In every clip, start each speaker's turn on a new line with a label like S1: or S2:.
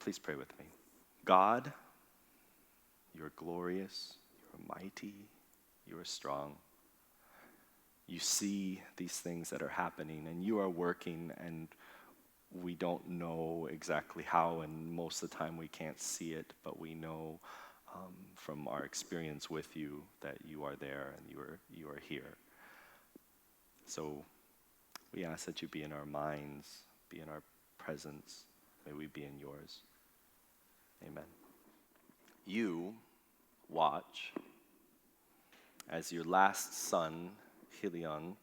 S1: Please pray with me. God, you are glorious, you are mighty, you are strong. You see these things that are happening, and you are working, and we don't know exactly how, and most of the time we can't see it, but we know from our experience with you that you are there and you are here. So we ask that you be in our minds, be in our presence. May we be in yours. Amen. You watch as your last son, Helion,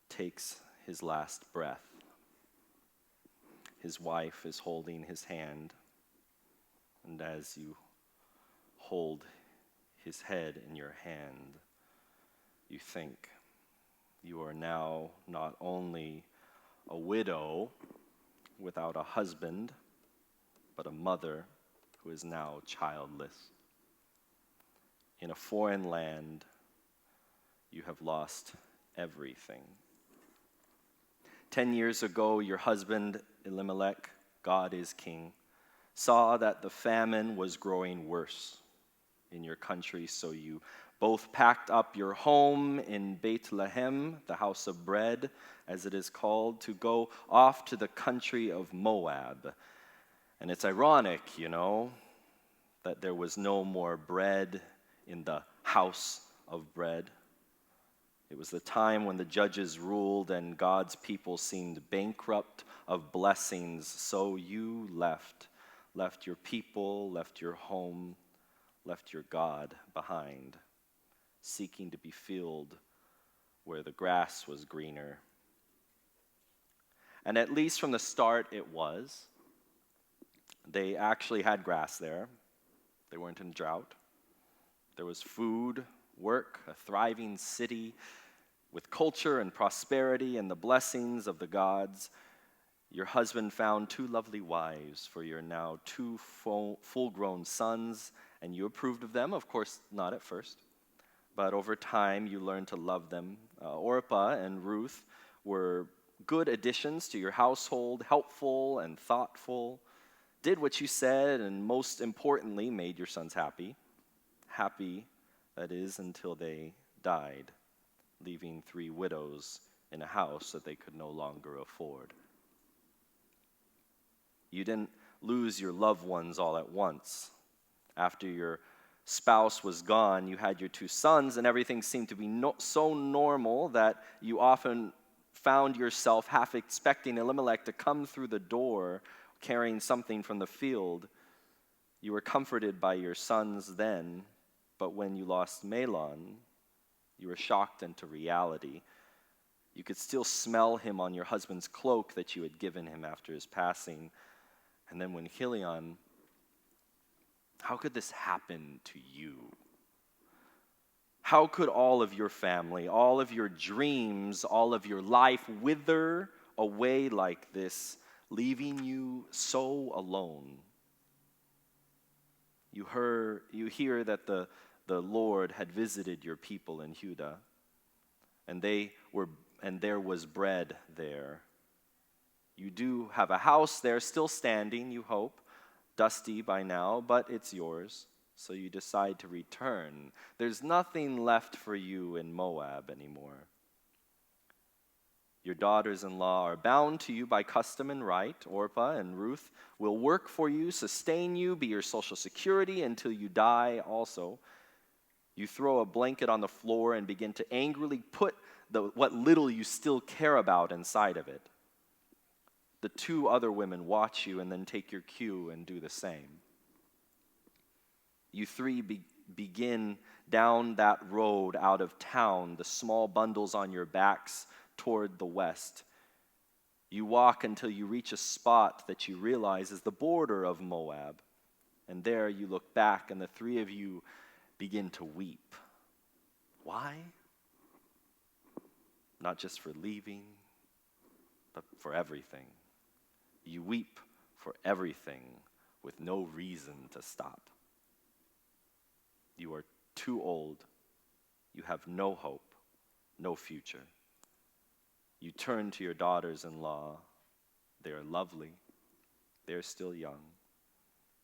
S1: takes his last breath. His wife is holding his hand, and as you hold his head in your hand, you think you are now not only a widow without a husband, but a mother who is now childless. In a foreign land, you have lost everything. 10 years ago, your husband, Elimelech, God is king, saw that the famine was growing worse in your country, so you both packed up your home in Bethlehem, the house of bread, as it is called, to go off to the country of Moab. And it's ironic, that there was no more bread in the house of bread. It was the time when the judges ruled and God's people seemed bankrupt of blessings, so you left your people, left your home, left your God behind, seeking to be filled where the grass was greener. And at least from the start it was. They actually had grass there. They weren't in drought. There was food, work, a thriving city with culture and prosperity and the blessings of the gods. Your husband found 2 lovely wives for your now 2 full-grown sons, and you approved of them, of course, not at first. But over time, you learned to love them. Orpah and Ruth were good additions to your household, helpful and thoughtful, did what you said, and most importantly, made your sons happy. Happy, that is, until they died, leaving 3 widows in a house that they could no longer afford. You didn't lose your loved ones all at once. After your spouse was gone, you had your 2 sons, and everything seemed to be so normal that you often found yourself half expecting Elimelech to come through the door carrying something from the field. You were comforted by your sons then, but when you lost Mahlon, you were shocked into reality. You could still smell him on your husband's cloak that you had given him after his passing. And then when Helion, how could this happen to you? How could all of your family, all of your dreams, all of your life wither away like this, leaving you so alone? You hear that the Lord had visited your people in Judah, and there was bread there. You do have a house there still standing, you hope, dusty by now, but it's yours. So you decide to return. There's nothing left for you in Moab anymore. Your daughters-in-law are bound to you by custom and right. Orpah and Ruth will work for you, sustain you, be your social security until you die also. You throw a blanket on the floor and begin to angrily put what little you still care about inside of it. The 2 other women watch you and then take your cue and do the same. You 3 begin down that road out of town, the small bundles on your backs toward the west. You walk until you reach a spot that you realize is the border of Moab. And there you look back and the 3 of you begin to weep. Why? Not just for leaving, but for everything. You weep for everything with no reason to stop. You are too old. You have no hope, no future. You turn to your daughters-in-law. They are lovely. They are still young.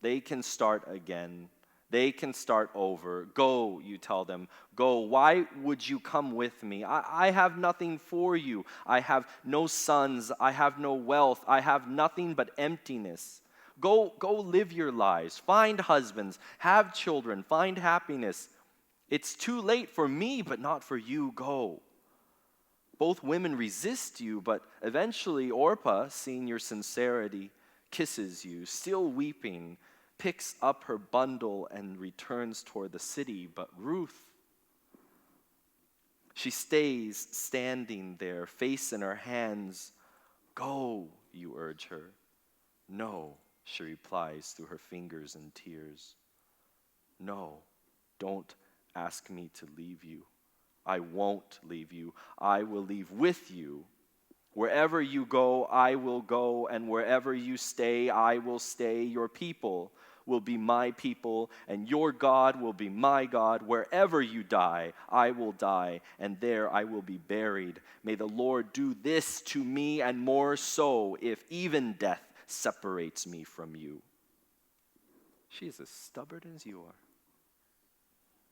S1: They can start again. They can start over. Go, you tell them. Go. Why would you come with me? I have nothing for you. I have no sons. I have no wealth. I have nothing but emptiness. Go live your lives. Find husbands. Have children. Find happiness. It's too late for me, but not for you. Go. Both women resist you, but eventually Orpah, seeing your sincerity, kisses you, still weeping, picks up her bundle and returns toward the city. But Ruth, she stays standing there, face in her hands. Go, you urge her. No, she replies through her fingers and tears. No, don't ask me to leave you. I won't leave you. I will leave with you. Wherever you go, I will go, and wherever you stay, I will stay. Your people will be my people, and your God will be my God. Wherever you die, I will die, and there I will be buried. May the Lord do this to me, and more so, if even death separates me from you. She is as stubborn as you are.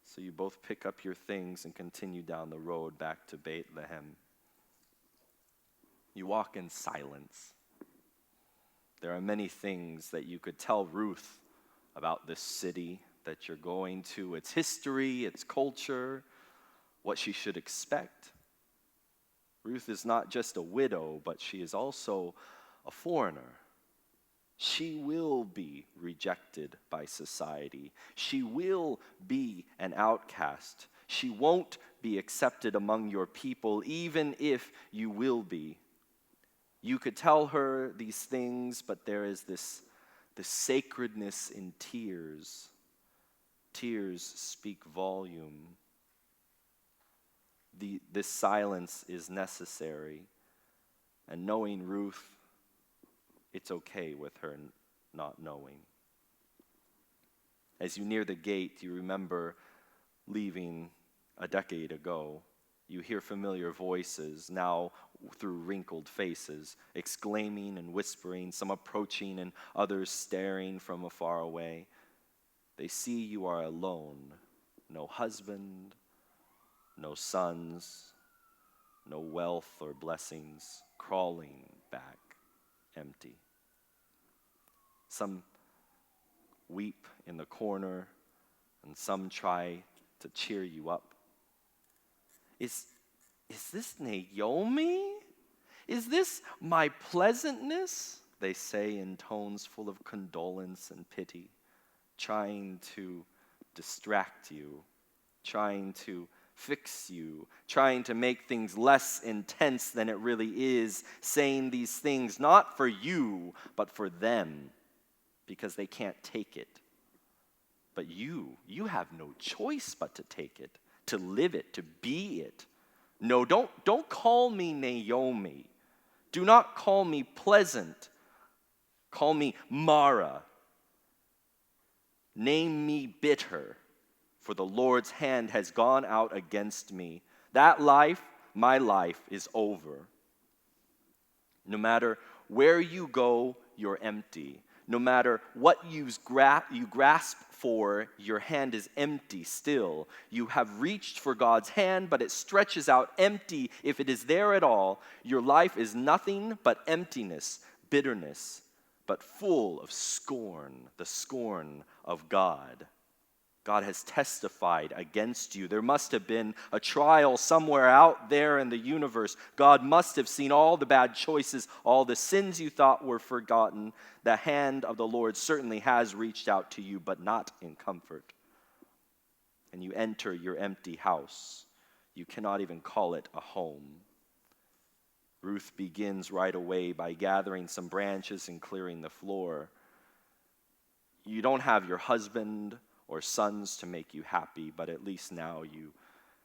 S1: So you both pick up your things and continue down the road back to Bethlehem. You walk in silence. There are many things that you could tell Ruth about this city that you're going to, its history, its culture, what she should expect. Ruth is not just a widow, but she is also a foreigner. She will be rejected by society. She will be an outcast. She won't be accepted among your people, even if you will be. You could tell her these things, but there is this sacredness in tears. Tears speak volume. This silence is necessary. And knowing Ruth, it's okay with her not knowing. As you near the gate, you remember leaving a decade ago. You hear familiar voices, now through wrinkled faces, exclaiming and whispering, some approaching and others staring from afar away. They see you are alone, no husband, no sons, no wealth or blessings, crawling back empty. Some weep in the corner, and some try to cheer you up. Is this Naomi? Is this my pleasantness? They say in tones full of condolence and pity, trying to distract you, trying to fix you, trying to make things less intense than it really is, saying these things not for you, but for them, because they can't take it. But you have no choice but to take it, to live it, to be it. No, don't call me Naomi. Do not call me pleasant. Call me Mara. Name me bitter, for the Lord's hand has gone out against me. That life, my life, is over. No matter where you go, you're empty. No matter what you grasp for, your hand is empty still. You have reached for God's hand, but it stretches out empty if it is there at all. Your life is nothing but emptiness, bitterness, but full of scorn, the scorn of God. God has testified against you. There must have been a trial somewhere out there in the universe. God must have seen all the bad choices, all the sins you thought were forgotten. The hand of the Lord certainly has reached out to you, but not in comfort. And you enter your empty house. You cannot even call it a home. Ruth begins right away by gathering some branches and clearing the floor. You don't have your husband or sons to make you happy, but at least now you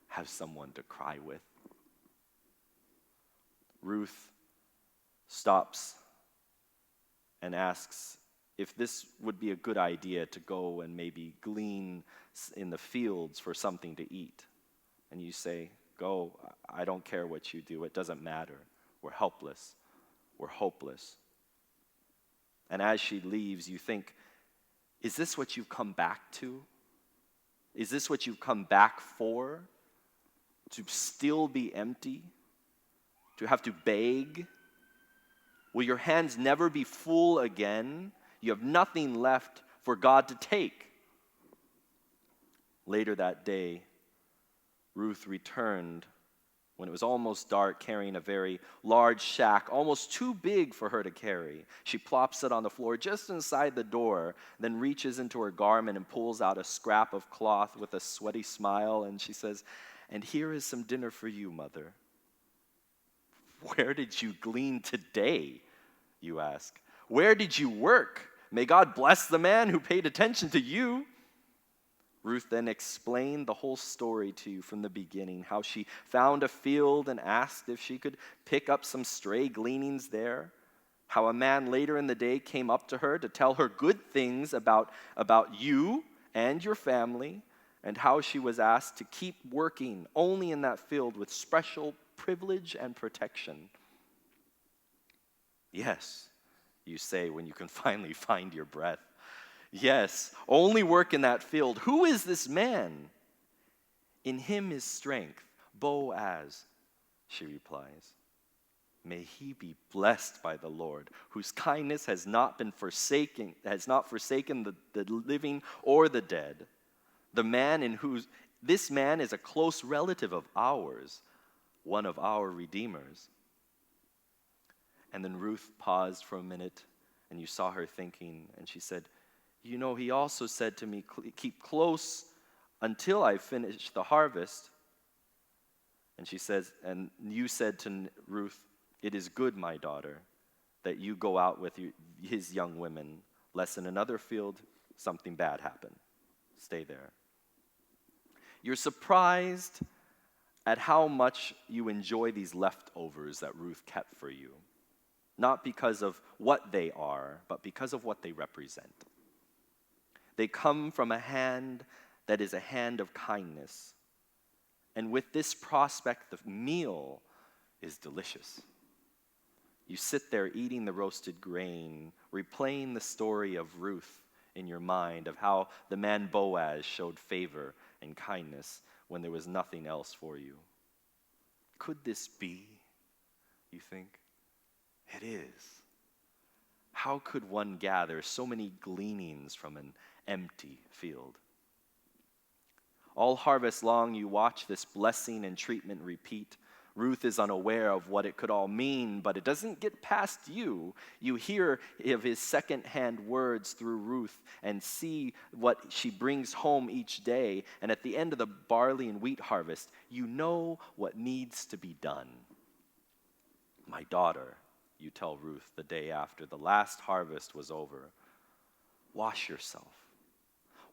S1: have someone to cry with. Ruth stops and asks if this would be a good idea to go and maybe glean in the fields for something to eat. And you say, go, I don't care what you do, it doesn't matter. We're helpless, we're hopeless. And as she leaves, you think, Is this what you've come back to? Is this what you've come back for? To still be empty? To have to beg? Will your hands never be full again? You have nothing left for God to take. Later that day, Ruth returned when it was almost dark, carrying a very large sack, almost too big for her to carry. She plops it on the floor just inside the door, then reaches into her garment and pulls out a scrap of cloth with a sweaty smile, and she says, "And here is some dinner for you, Mother." "Where did you glean today?" you ask. "Where did you work? May God bless the man who paid attention to you." Ruth then explained the whole story to you from the beginning, how she found a field and asked if she could pick up some stray gleanings there, how a man later in the day came up to her to tell her good things about you and your family, and how she was asked to keep working only in that field with special privilege and protection. "Yes," you say when you can finally find your breath. "Yes, only work in that field. Who is this man?" "In him is strength, Boaz," she replies. "May he be blessed by the Lord, whose kindness has not forsaken the living or the dead. This man is a close relative of ours, one of our redeemers." And then Ruth paused for a minute, and you saw her thinking, and she said, "You know, he also said to me, 'Keep close until I finish the harvest.'" And she says, "And you said to Ruth, 'It is good, my daughter, that you go out with his young women, lest in another field something bad happen. Stay there.'" You're surprised at how much you enjoy these leftovers that Ruth kept for you, not because of what they are, but because of what they represent. They come from a hand that is a hand of kindness. And with this prospect, the meal is delicious. You sit there eating the roasted grain, replaying the story of Ruth in your mind, of how the man Boaz showed favor and kindness when there was nothing else for you. Could this be, you think? It is. How could one gather so many gleanings from an empty field? All harvest long, you watch this blessing and treatment repeat. Ruth is unaware of what it could all mean, but it doesn't get past you. You hear of his second-hand words through Ruth and see what she brings home each day. And at the end of the barley and wheat harvest, you know what needs to be done. "My daughter," you tell Ruth the day after the last harvest was over, "wash yourself.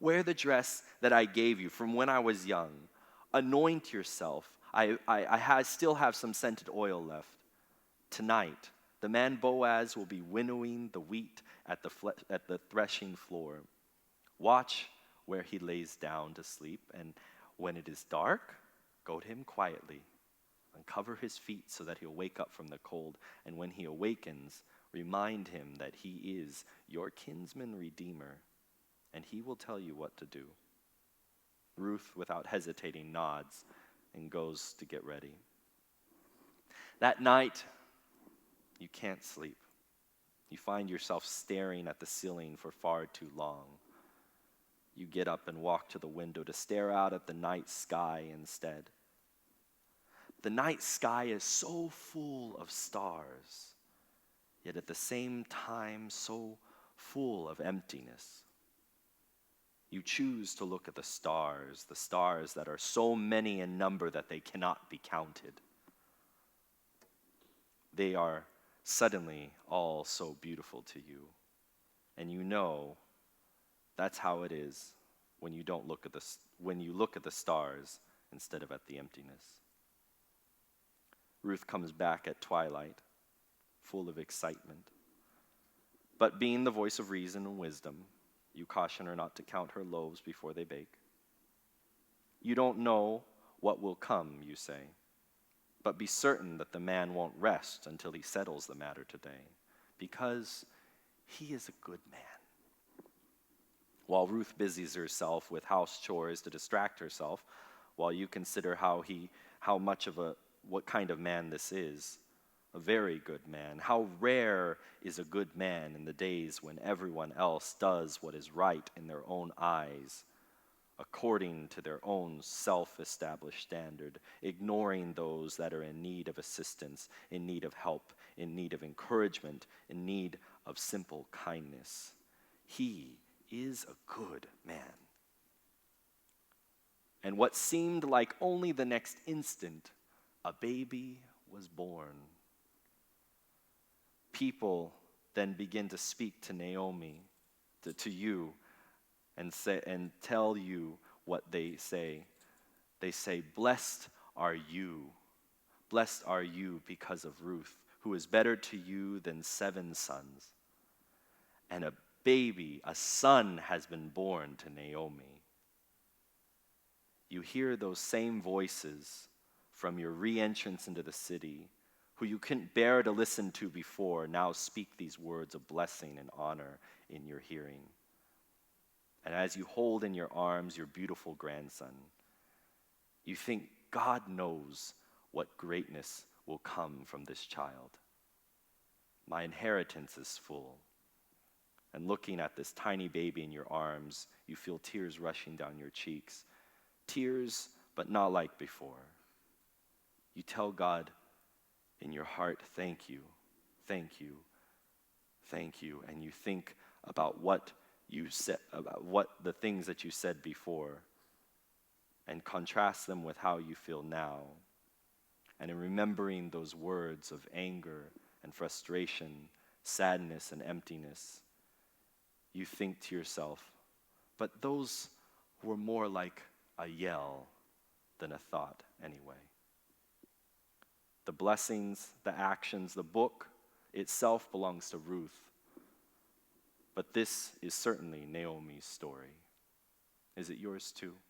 S1: Wear the dress that I gave you from when I was young. Anoint yourself. I still have some scented oil left. Tonight, the man Boaz will be winnowing the wheat at the threshing floor. Watch where he lays down to sleep, and when it is dark, go to him quietly. Uncover his feet so that he'll wake up from the cold, and when he awakens, remind him that he is your kinsman redeemer, and he will tell you what to do." Ruth, without hesitating, nods and goes to get ready. That night, you can't sleep. You find yourself staring at the ceiling for far too long. You get up and walk to the window to stare out at the night sky instead. The night sky is so full of stars, yet at the same time so full of emptiness. You choose to look at the stars that are so many in number that they cannot be counted. They are suddenly all so beautiful to you, and you know that's how it is when you look at the stars instead of at the emptiness. Ruth comes back at twilight, full of excitement. But being the voice of reason and wisdom, you caution her not to count her loaves before they bake. "You don't know what will come," you say, "but be certain that the man won't rest until he settles the matter today, because he is a good man." While Ruth busies herself with house chores to distract herself, while you consider what kind of man this is, a very good man. How rare is a good man in the days when everyone else does what is right in their own eyes, according to their own self-established standard, ignoring those that are in need of assistance, in need of help, in need of encouragement, in need of simple kindness. He is a good man. And what seemed like only the next instant, a baby was born. People then begin to speak to Naomi, to you, and tell you what they say. They say, "Blessed are you because of Ruth, who is better to you than 7 sons. And a baby, a son, has been born to Naomi." You hear those same voices from your re-entrance into the city, who you couldn't bear to listen to before, now speak these words of blessing and honor in your hearing. And as you hold in your arms your beautiful grandson, you think God knows what greatness will come from this child. My inheritance is full. And looking at this tiny baby in your arms, you feel tears rushing down your cheeks. Tears, but not like before. You tell God in your heart, "Thank you, thank you, thank you." And you think about what the things that you said before, and contrast them with how you feel now. And in remembering those words of anger and frustration, sadness and emptiness, you think to yourself, but those were more like a yell than a thought anyway. The blessings, the actions, the book itself belongs to Ruth. But this is certainly Naomi's story. Is it yours too?